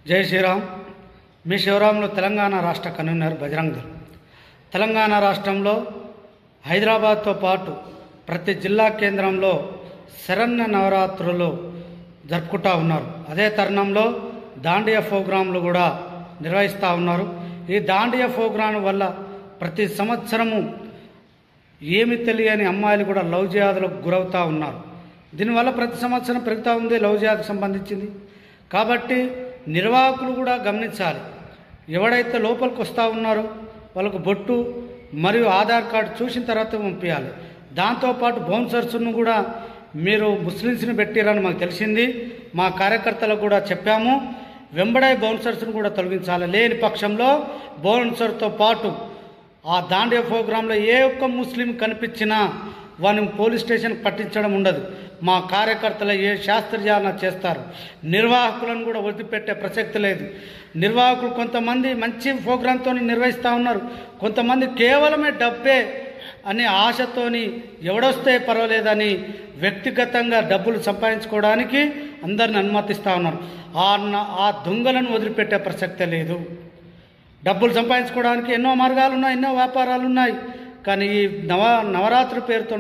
జై శ్రీరామ్. మీ శివరాంలో తెలంగాణ రాష్ట్ర కన్వీనర్ బజరంగ్ దళ్. తెలంగాణ రాష్ట్రంలో హైదరాబాద్తో పాటు ప్రతి జిల్లా కేంద్రంలో శరన్న్య నవరాత్రులు జరుపుకుంటూ ఉన్నారు. అదే తరుణంలో దాండియా ప్రోగ్రాంలు కూడా నిర్వహిస్తూ ఉన్నారు. ఈ దాండియా ప్రోగ్రాం వల్ల ప్రతి సంవత్సరము ఏమి తెలియని అమ్మాయిలు కూడా లవ్ జిహాదులకు గురవుతూ ఉన్నారు. దీనివల్ల ప్రతి సంవత్సరం పెరుగుతూ ఉంది లవ్ జిహాద్కి సంబంధించింది. కాబట్టి నిర్వాహకులు కూడా గమనించాలి. ఎవడైతే లోపలికి వస్తూ ఉన్నారో వాళ్ళకు బొట్టు మరియు ఆధార్ కార్డు చూసిన తర్వాత పంపించాలి. దాంతోపాటు బౌన్సర్స్ను కూడా మీరు ముస్లిమ్స్ని పెట్టిరని మాకు తెలిసింది. మా కార్యకర్తలకు కూడా చెప్పాము. వెంబడే బౌన్సర్స్ను కూడా తొలగించాలి. లేని పక్షంలో బౌన్సర్తో పాటు ఆ దాండియా ప్రోగ్రాంలో ఏ ఒక్క ముస్లిం కనిపించినా వారిని పోలీస్ స్టేషన్కి పట్టించడం ఉండదు. మా కార్యకర్తలు ఏ శాస్త్రజ్ఞాన చేస్తారు. నిర్వాహకులను కూడా వదిలిపెట్టే ప్రసక్తి లేదు. నిర్వాహకులు కొంతమంది మంచి ప్రోగ్రాంతో నిర్వహిస్తూ ఉన్నారు. కొంతమంది కేవలమే డబ్బే అనే ఆశతోని ఎవడొస్తే పర్వాలేదని వ్యక్తిగతంగా డబ్బులు సంపాదించుకోవడానికి అందరిని అనుమతిస్తూ ఉన్నారు. ఆ దొంగలను వదిలిపెట్టే ప్రసక్తే లేదు. డబ్బులు సంపాదించుకోవడానికి ఎన్నో మార్గాలు ఉన్నాయి, ఎన్నో వ్యాపారాలు ఉన్నాయి. కానీ ఈ నవరాత్రి పేరుతో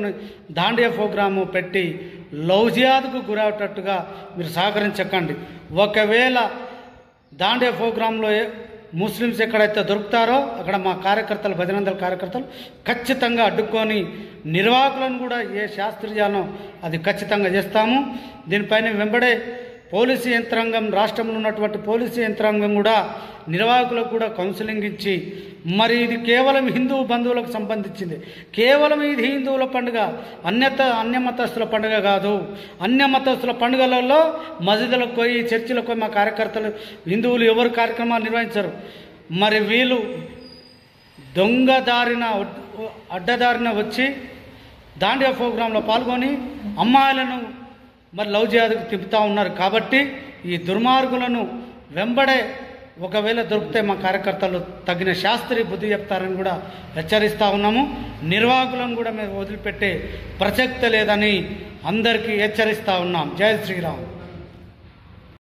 దాండియా ప్రోగ్రాము పెట్టి లవ్ జిహాద్కు గురవుటట్టుగా మీరు సహకరించకండి. ఒకవేళ దాండియా ప్రోగ్రాంలో ముస్లిమ్స్ ఎక్కడైతే దొరుకుతారో అక్కడ మా కార్యకర్తలు బజరంగ్ దళ్ కార్యకర్తలు ఖచ్చితంగా అడ్డుకొని నిర్వాహకులను కూడా ఏ శాస్త్రీయానో అది ఖచ్చితంగా చేస్తాము. దీనిపైన వెంబడే పోలీసు యంత్రాంగం, రాష్ట్రంలో ఉన్నటువంటి పోలీసు యంత్రాంగం కూడా నిర్వాహకులకు కూడా కౌన్సిలింగ్ ఇచ్చి, మరి ఇది కేవలం హిందూ బంధువులకు సంబంధించింది, కేవలం ఇది హిందువుల పండుగ, అన్య మతస్థుల పండుగ కాదు. అన్య మతస్థుల పండుగలలో మసీదులకు పోయి చర్చిలకు పోయి మా కార్యకర్తలు హిందువులు ఎవరు కార్యక్రమాలు నిర్వహించరు. మరి వీళ్ళు అడ్డదారిన వచ్చి దాండియా ప్రోగ్రాంలో పాల్గొని అమ్మాయిలను మరి లవ్ జిహాద్కు తిప్పుతూ ఉన్నారు. కాబట్టి ఈ దుర్మార్గులను వెంబడే ఒకవేళ దొరికితే మా కార్యకర్తలు తగిన శాస్త్రీయ బుద్ధి చెప్తారని కూడా హెచ్చరిస్తూ ఉన్నాము. నిర్వాహకులను కూడా మేము వదిలిపెట్టే ప్రసక్తి లేదని అందరికీ హెచ్చరిస్తూ ఉన్నాం. జై శ్రీరామ్.